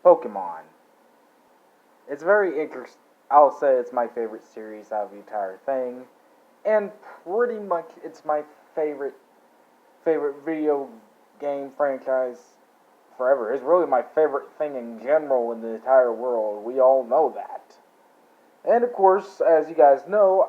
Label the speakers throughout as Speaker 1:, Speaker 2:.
Speaker 1: Pokemon. It's very interesting. I'll say it's my favorite series out of the entire thing, and pretty much it's my favorite video game franchise forever. It's really my favorite thing in general in the entire world. We all know that. And of course, as you guys know,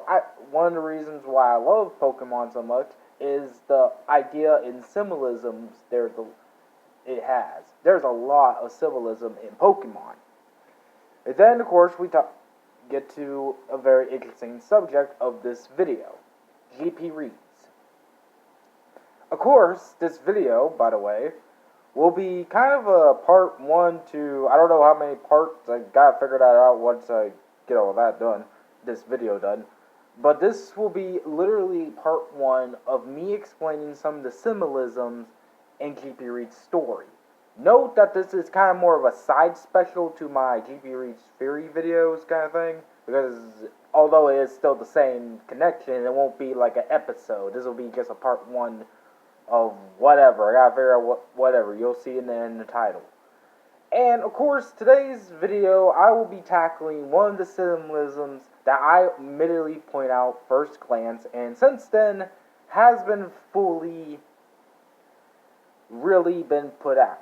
Speaker 1: one of the reasons why I love Pokemon so much is the idea in symbolism it has. There's a lot of symbolism in Pokemon. And then, of course, get to a very interesting subject of this video, GPReeds. Of course, this video, by the way, will be kind of a part 1 to, I don't know how many parts, I gotta figure that out once I get all that done, this video done. But this will be literally part 1 of me explaining some of the symbolisms in GPReed's story. Note that this is kind of more of a side special to my GPReed's theory videos kind of thing, because although it is still the same connection, it won't be like an episode. This will be just a part 1 of whatever. I gotta figure out whatever. You'll see in the title. And of course, today's video, I will be tackling one of the symbolisms that I immediately point out first glance, and since then has been really been put out.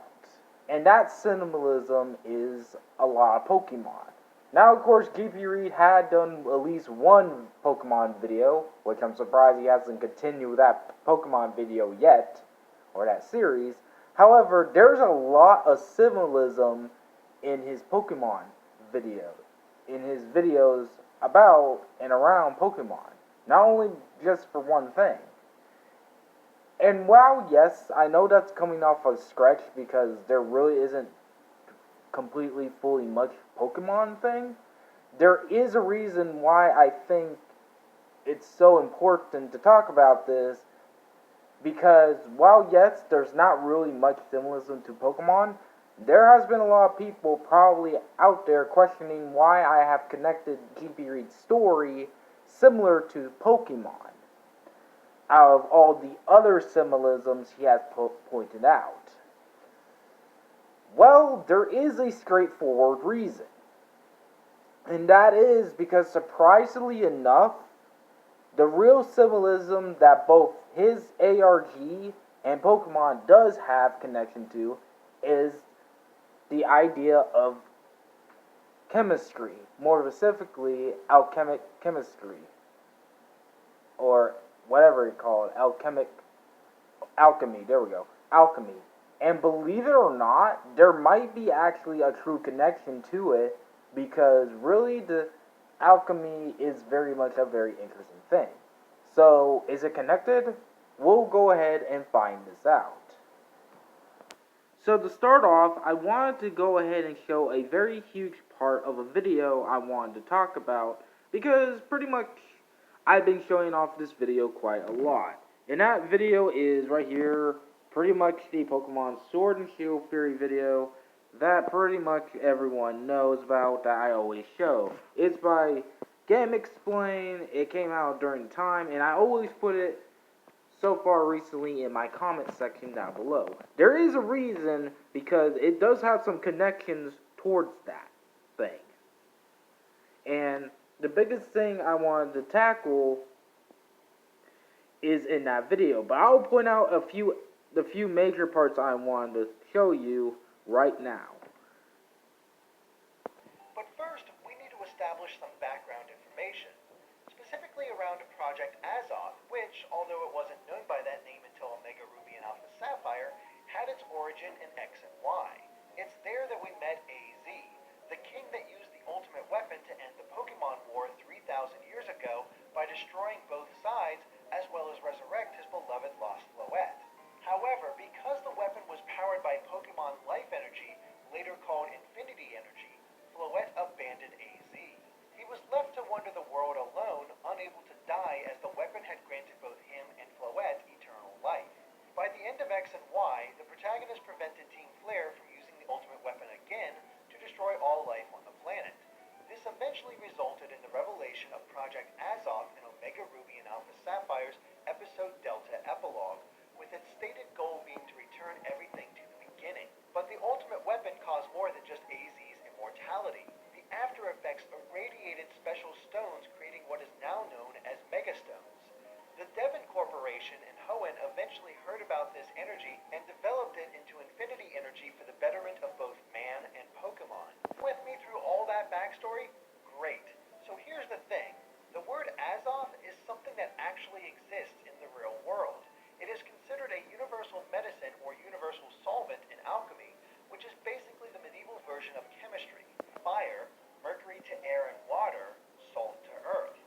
Speaker 1: And that symbolism is a lot of Pokemon. Now, of course, GPReed had done at least one Pokemon video, which I'm surprised he hasn't continued that Pokemon video yet, or that series. However, there's a lot of symbolism in his Pokemon videos about and around Pokemon. Not only just for one thing. And while, yes, I know that's coming off a stretch because there really isn't completely fully much Pokemon thing, there is a reason why I think it's so important to talk about this, because while yes, there's not really much symbolism to Pokemon, there has been a lot of people probably out there questioning why I have connected GPReed's story similar to Pokemon out of all the other symbolisms he has pointed out. Well, there is a straightforward reason. And that is because, surprisingly enough, the real symbolism that both his ARG and Pokemon does have connection to is the idea of chemistry. More specifically, alchemic chemistry. Or whatever you call it. Alchemy. There we go. Alchemy. And believe it or not, there might be actually a true connection to it, because really the alchemy is very much a very interesting thing. So, is it connected? We'll go ahead and find this out. So to start off, I wanted to go ahead and show a very huge part of a video I wanted to talk about, because pretty much I've been showing off this video quite a lot. And that video is right here, pretty much the Pokemon Sword and Shield Fury video that pretty much everyone knows about, that I always show. It's by Game Explain. It came out during the time, and I always put it so far recently in my comment section down below. There is a reason, because it does have some connections towards that thing. And the biggest thing I wanted to tackle is in that video, but I'll point out the few major parts I wanted to show you right now.
Speaker 2: But first, we need to establish some background information, specifically around Project Azoth, which, although it wasn't known by that name until Omega Ruby and Alpha Sapphire, had its origin in X and Y. It's there that we met AZ, the king that used the ultimate weapon to end the Pokemon War 3,000 years ago by destroying both sides, as well as resurrect his beloved lost Floette. However, because the weapon was powered by Pokemon Life Energy, later called Infinity Energy, Floette abandoned AZ. He was left to wander the world alone, unable to die, as the weapon had granted both him and Floette eternal life. By the end of X and Y, the protagonist prevented Team Flare from using the ultimate weapon again to destroy all life on the planet. This eventually resulted in the revelation of Project Azoth in Omega Ruby and Alpha Sapphire's episode Delta Epilogue, with its stated goal being to return everything to the beginning. But the ultimate weapon caused more than just AZ energy and developed it into infinity energy for the betterment of both man and Pokemon. With me through all that backstory? Great. So here's the thing. The word Azoth is something that actually exists in the real world. It is considered a universal medicine or universal solvent in alchemy, which is basically the medieval version of chemistry. Fire, mercury to air and water, salt to earth.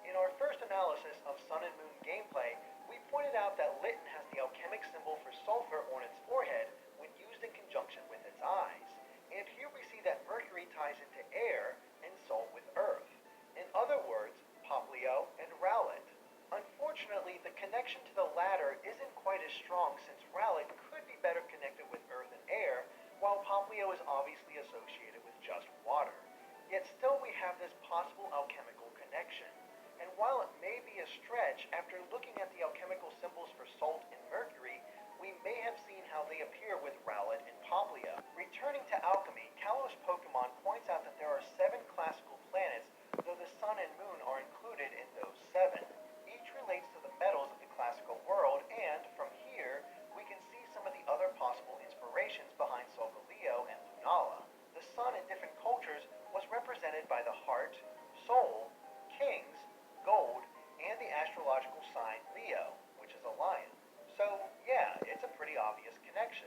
Speaker 2: In our first analysis of Sun and Moon gameplay, we pointed out that Litten has the alchemic symbol for sulfur on its forehead when used in conjunction with its eyes. And here we see that mercury ties into air and salt with earth. In other words, Poplio and Rowlet. Unfortunately, the connection to the latter isn't quite as strong since Rowlet could be better connected with earth and air, while Poplio is obviously associated with just water. Yet still we have this possible alchemical connection. And while it may be a stretch, after looking at the alchemical symbols for salt and mercury, we may have seen how they appear with Rowlet and Poplio. Returning to alchemy, Kalos Pokemon points out that there are 7 classical planets, though the Sun and Moon are included in those 7. Each relates to the metals of the classical world, and from here, we can see some of the other possible inspirations behind Solgaleo and Lunala. The sun in different cultures was represented by the heart, soul, kings, gold, and the astrological sign Leo, which is a lion. So, yeah, it's a pretty obvious connection.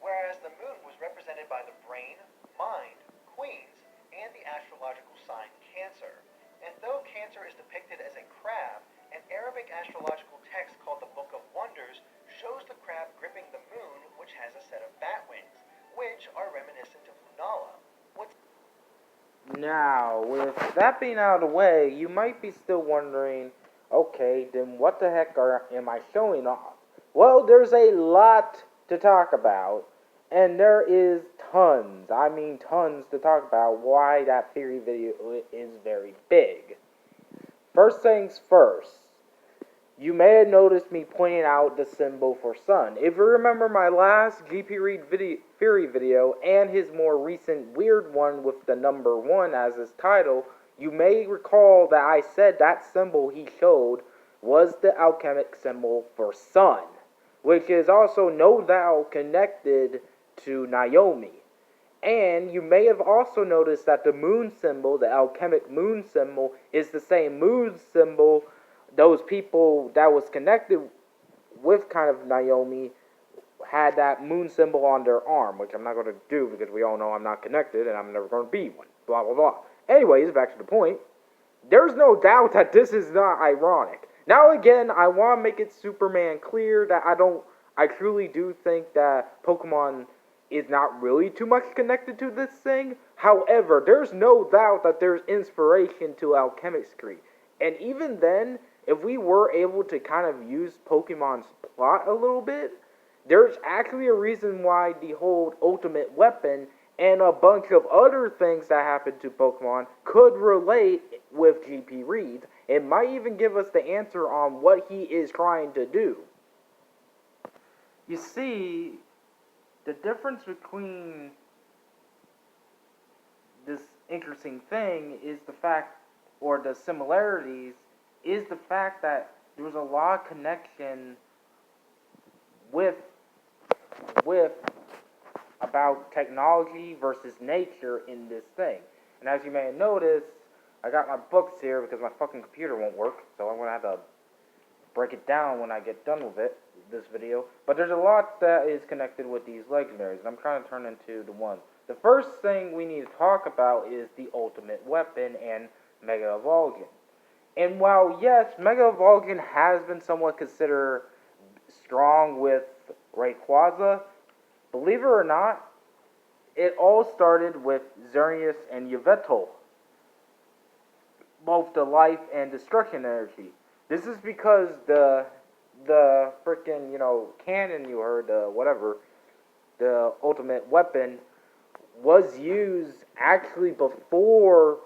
Speaker 2: Whereas the moon was represented by the brain, mind, queens, and the astrological sign Cancer. And though Cancer is depicted as a crab, an Arabic astrological text called the Book of Wonders shows the crab gripping the moon, which has a set of bat wings, which are reminiscent of Lunala.
Speaker 1: Now, with that being out of the way, you might be still wondering, okay, then what the heck am I showing off? Well, there's a lot to talk about, and there is tons, I mean tons to talk about why that theory video is very big. First things first, you may have noticed me pointing out the symbol for sun. If you remember my last GPReed theory video and his more recent weird one with the number 1 as his title, you may recall that I said that symbol he showed was the alchemic symbol for sun, which is also no doubt connected to Naomi. And you may have also noticed that the moon symbol, the alchemic moon symbol, is the same moon symbol those people that was connected with kind of Naomi had that moon symbol on their arm, which I'm not going to do because we all know I'm not connected and I'm never going to be one. Blah, blah, blah. Anyways, back to the point. There's no doubt that this is not ironic. Now again, I want to make it Superman clear that I truly do think that Pokemon is not really too much connected to this thing. However, there's no doubt that there's inspiration to alchemistry. And even then, if we were able to kind of use Pokemon's plot a little bit, there's actually a reason why the whole ultimate weapon and a bunch of other things that happen to Pokemon could relate with GPReed. It might even give us the answer on what he is trying to do. You see, the difference between this interesting thing is the fact, or the similarities, is the fact that there's a lot of connection with about technology versus nature in this thing. And as you may have noticed, I got my books here because my fucking computer won't work, so I'm going to have to break it down when I get done with this video. But there's a lot that is connected with these legendaries, and I'm trying to turn into the one. The first thing we need to talk about is the ultimate weapon and Mega Evolving. And while, yes, Mega Evolving has been somewhat considered strong with Rayquaza, believe it or not, it all started with Xerneas and Yveltal, both the life and destruction energy. This is because the freaking, cannon you heard, whatever, the ultimate weapon, was used actually before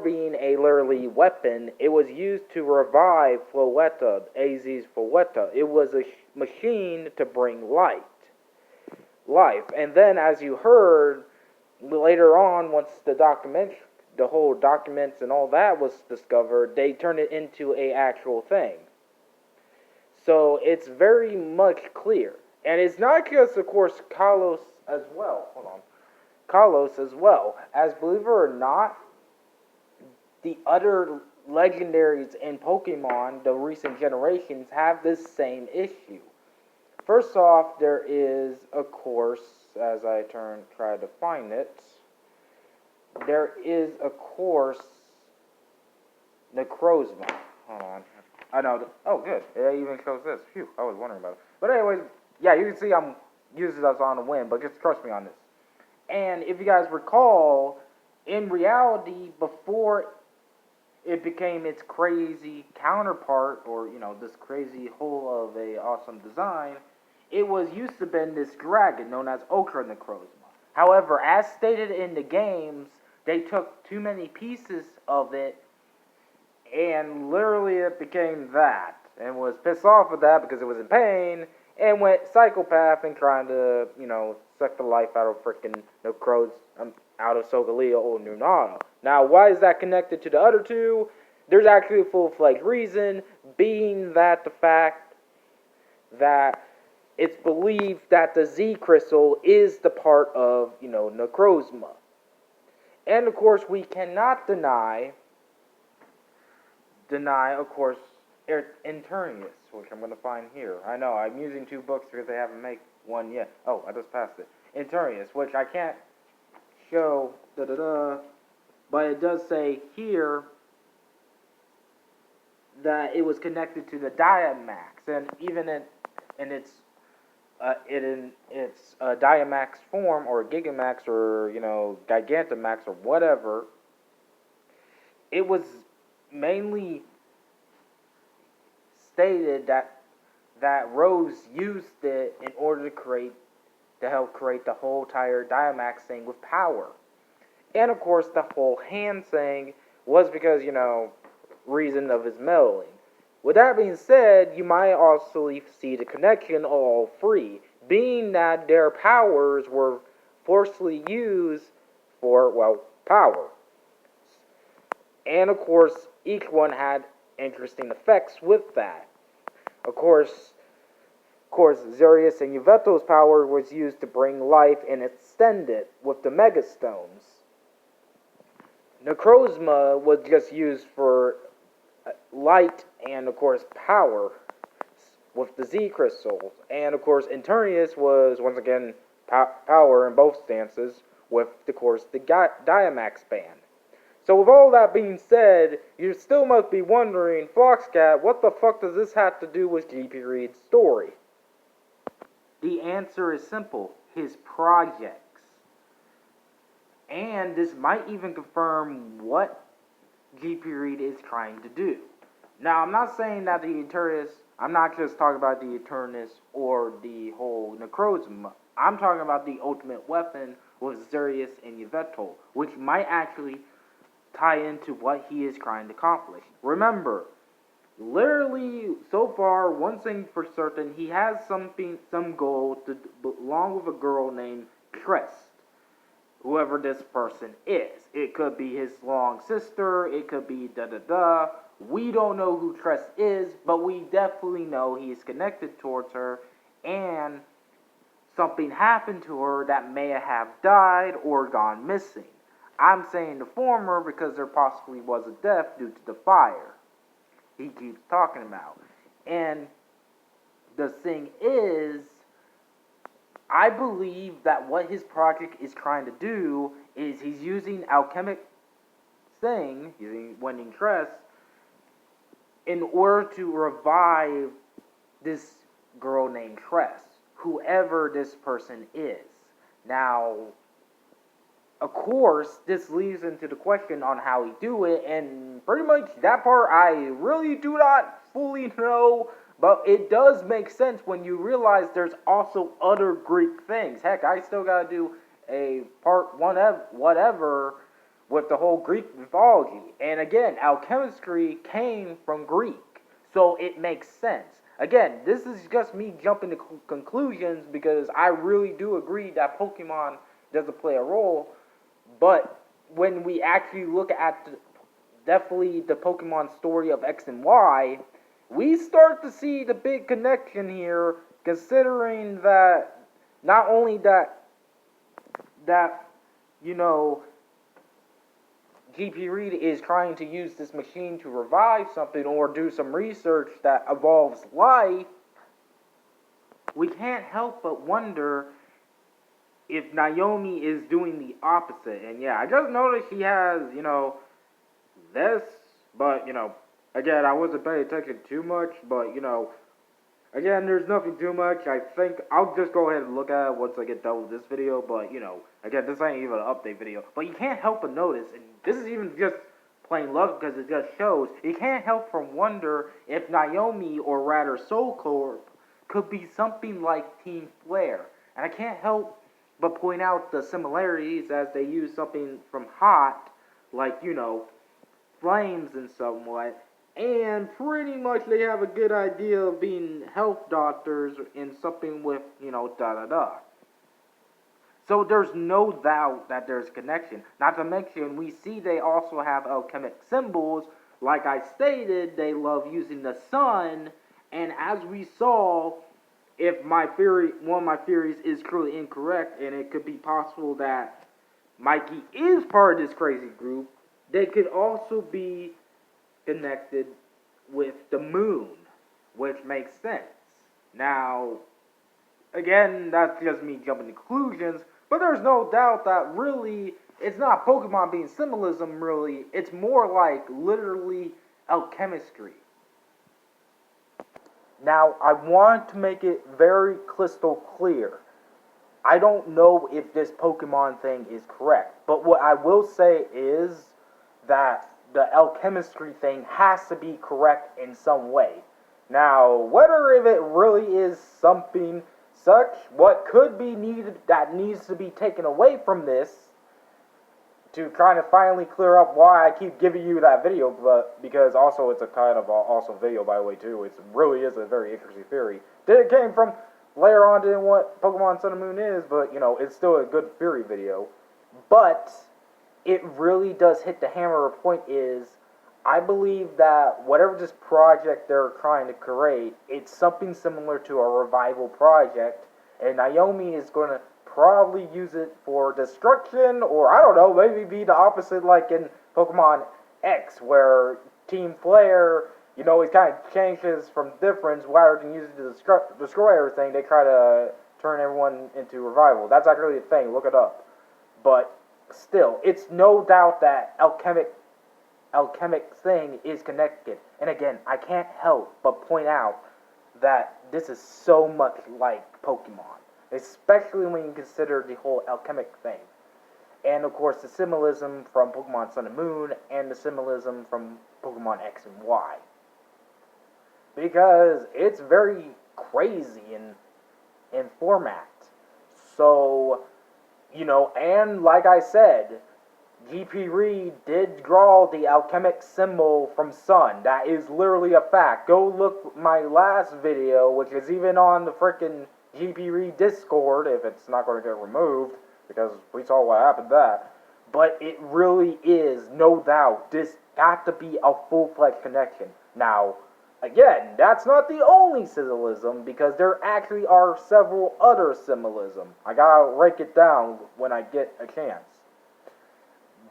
Speaker 1: being a literally weapon. It was used to revive Floetta, AZ's Floetta. It was a machine to bring life. And then, as you heard, later on, once the whole documents and all that was discovered, they turned it into an actual thing. So it's very much clear. And it's not just, of course, Kalos as well. Hold on. Kalos as well. As believe it or not, the other legendaries in Pokemon, the recent generations, have this same issue. First off, there is, of course, as I try to find it, there is, of course, Necrozma. Hold on. I know. Oh, good. It even shows this. Phew, I was wondering about it. But anyways, yeah, you can see I'm using this on a whim, but just trust me on this. And if you guys recall, in reality, before it became its crazy counterpart, or this crazy whole of a awesome design, it was used to been this dragon known as Ultra Necrozma. However, as stated in the games, they took too many pieces of it, and literally it became that, and was pissed off with that because it was in pain, and went psychopath and trying to, suck the life out of freaking out of Solgaleo or Lunala. Now, why is that connected to the other two? There's actually a full-fledged reason, being that the fact that it's believed that the Z crystal is the part of, Necrozma. And of course, we cannot deny, of course, Internius, which I'm going to find here. I know, I'm using two books because they haven't made one yet. Oh, I just passed it. Internius, which I can't show, but it does say here that it was connected to the Diamax, and even in its Diamax form, or Gigamax, or Gigantamax, or whatever, it was mainly stated that Rose used it in order to help create the whole entire Diamax thing with power. And of course, the whole hand thing was because, reason of his meddling. With that being said, you might also see the connection of all three, being that their powers were forcefully used for, power. And of course, each one had interesting effects with that. Of course, Xerius and Yveltal's power was used to bring life and extend it with the Megastones. Necrozma was just used for light and, of course, power with the Z crystals. And, of course, Internius was, once again, power in both stances with, of course, the Diamax band. So with all that being said, you still must be wondering, Foxcat, what the fuck does this have to do with GPReed's story? The answer is simple. His projects. And this might even confirm what GPReed is trying to do. Now, I'm not saying that the Eternus, I'm not just talking about the Eternus or the whole Necrozma. I'm talking about the ultimate weapon with Xerius and Yveltal, which might actually tie into what he is trying to accomplish. Remember, literally, so far, one thing for certain, he has some goal to belong with a girl named Trest. Whoever this person is. It could be his long sister, it could be da-da-da. We don't know who Trest is, but we definitely know he's connected towards her, and something happened to her that may have died or gone missing. I'm saying the former because there possibly was a death due to the fire he keeps talking about. And the thing is, I believe that what his project is trying to do is he's using alchemic thing, using Wending Tress, in order to revive this girl named Tress, whoever this person is. Now, of course, this leads into the question on how he do it, and pretty much that part I really do not fully know, but it does make sense when you realize there's also other Greek things. Heck, I still gotta do a part one whatever with the whole Greek mythology. And again, alchemistry came from Greek, so it makes sense. Again, this is just me jumping to conclusions because I really do agree that Pokemon doesn't play a role, but when we actually look at definitely the Pokemon story of X and Y, we start to see the big connection here, considering that not only that you know GPReed is trying to use this machine to revive something or do some research that evolves life, we can't help but wonder if Naomi is doing the opposite. And yeah, I just noticed she has, this, but, again, I wasn't paying attention too much, but, again, there's nothing too much. I think I'll just go ahead and look at it once I get done with this video, but, again, this ain't even an update video. But you can't help but notice, and this is even just plain luck because it just shows, you can't help from wonder if Naomi, or rather Soul Corp, could be something like Team Flare. And I can't help but point out the similarities as they use something from Hot, like, flames and somewhat, and pretty much they have a good idea of being health doctors in something with, da-da-da. So there's no doubt that there's a connection. Not to mention, we see they also have alchemic symbols. Like I stated, they love using the sun, and as we saw, if one of my theories is truly incorrect, and it could be possible that Mikey is part of this crazy group, they could also be connected with the moon, which makes sense. Now, again, that's just me jumping to conclusions, but there's no doubt that really, it's not Pokemon being symbolism, really, it's more like literally alchemistry. Now, I want to make it very crystal clear. I don't know if this Pokemon thing is correct, but what I will say is that the alchemistry thing has to be correct in some way. Now, whether if it really is something such, what could be needed that needs to be taken away from this to kind of finally clear up why I keep giving you that video, but because also it's a kind of awesome video, by the way, too. It really is a very interesting theory. It came from later on in what Pokemon Sun and Moon is, but, it's still a good theory video. But it really does hit the hammer of point is, I believe that whatever this project they're trying to create, it's something similar to a revival project, and Naomi is going to probably use it for destruction, or I don't know, maybe be the opposite like in Pokemon X, where Team Flare, it kind of changes from difference, rather than using it to destroy everything, they try to turn everyone into revival. That's actually a thing, look it up. But still, it's no doubt that alchemic thing is connected. And again, I can't help but point out that this is so much like Pokemon, especially when you consider the whole alchemic thing. And of course the symbolism from Pokemon Sun and Moon, and the symbolism from Pokemon X and Y. Because it's very crazy in format. So, and like I said, GPReed did draw the alchemic symbol from Sun. That is literally a fact. Go look my last video, which is even on the frickin' GPReed Discord, if it's not going to get removed, because we saw what happened to that. But it really is, no doubt, this got to be a full-fledged connection. Now, again, that's not the only symbolism, because there actually are several other symbolism. I gotta write it down when I get a chance.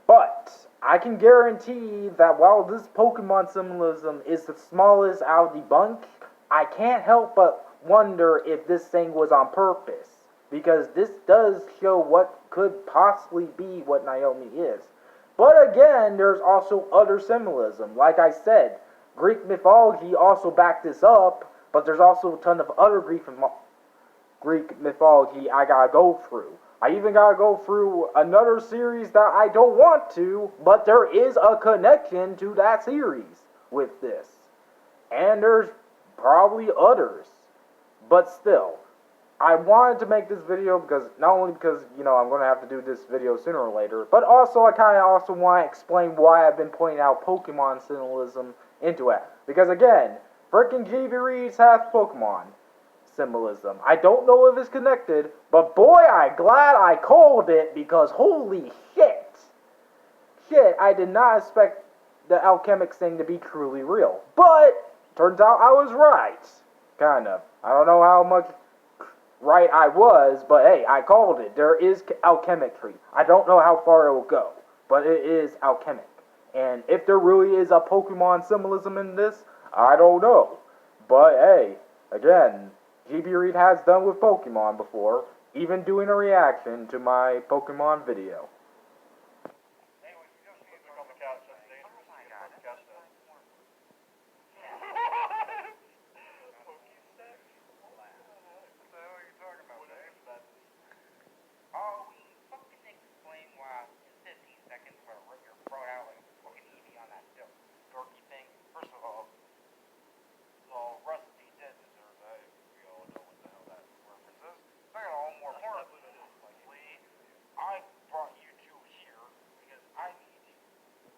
Speaker 1: But I can guarantee that while this Pokemon symbolism is the smallest out of the bunch, I can't help but wonder if this thing was on purpose. Because this does show what could possibly be what Naomi is. But again, there's also other symbolism. Like I said, Greek mythology also backed this up, but there's also a ton of other Greek mythology I gotta go through. I even gotta go through another series that I don't want to, but there is a connection to that series with this. And there's probably others. But still, I wanted to make this video because, not only because, I'm going to have to do this video sooner or later, but also I kind of also want to explain why I've been pointing out Pokemon symbolism into it. Because again, frickin' GPReed has Pokemon symbolism. I don't know if it's connected, but boy, I'm glad I called it, because holy shit. Shit, I did not expect the alchemic thing to be truly real. But Turns out I was right. Kind of. I don't know how much right I was, but hey, I called it. There is alchemistry. I don't know how far it will go, but it is alchemic. And if there really is a Pokemon symbolism in this, I don't know. But hey, again, GPReed has done with Pokemon before, even doing a reaction to my Pokemon video.
Speaker 2: Anyways, we just need to on the couch. That's dangerous. Oh my god, that's couch now. Pokestack? What the hell are you talking about, Dave?
Speaker 3: Oh, we fucking explain why in 15 seconds where rip your throat out like a fucking Eevee on that dorky thing. First of all, Rusty did deserve that. We all know what the hell that reference is. Second of all, more importantly, I brought you two here because I need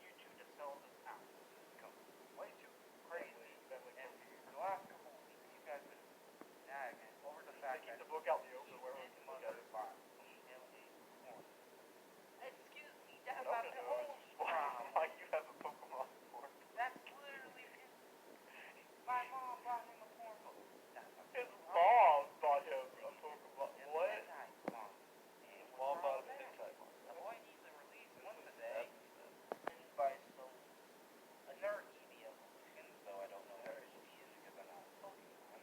Speaker 3: you two to sell this out. This has become way too crazy. And the last couple of weeks, you guys have been nagging over the fact that
Speaker 2: the book out in the open where we
Speaker 3: this
Speaker 2: can look
Speaker 3: mother
Speaker 2: at it.
Speaker 3: bought corn. Excuse me, that's
Speaker 2: No,
Speaker 3: not
Speaker 2: no,
Speaker 3: the
Speaker 2: no.
Speaker 3: whole problem.
Speaker 2: Why you have a Pokemon for?
Speaker 3: That's literally my mom bought him a corn book. That's not
Speaker 2: His mom bought him a Pokemon.
Speaker 3: and
Speaker 2: What?
Speaker 3: midnight, mom. And
Speaker 2: His
Speaker 3: what's
Speaker 2: mom
Speaker 3: wrong
Speaker 2: bought
Speaker 3: with
Speaker 2: him a
Speaker 3: that?
Speaker 2: Hentai Mom.
Speaker 3: The boy needs a release once a day. And by some another Eevee of chickens, though I don't know what his Eevee is because I'm not a Pokemon.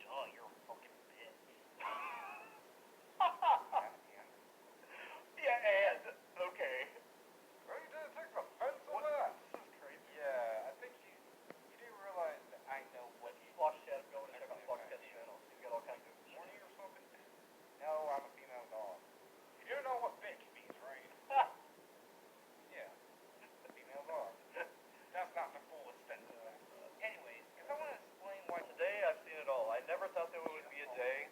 Speaker 3: Duh, you're a fucking bitch.
Speaker 2: Yeah, and okay.
Speaker 3: Well, you didn't take offense to that.
Speaker 2: This is crazy.
Speaker 3: Yeah, I think you do realize that I know what you
Speaker 2: Flock Chat, go and check out Flock Chat's channel. He's got all kinds of
Speaker 3: horny or something. No, I'm a female dog. You do know what bitch means, right? Yeah, the female dog. That's not the full extent of that. Anyways, because I want to explain why
Speaker 2: Today I've seen it all. I never thought there would be a day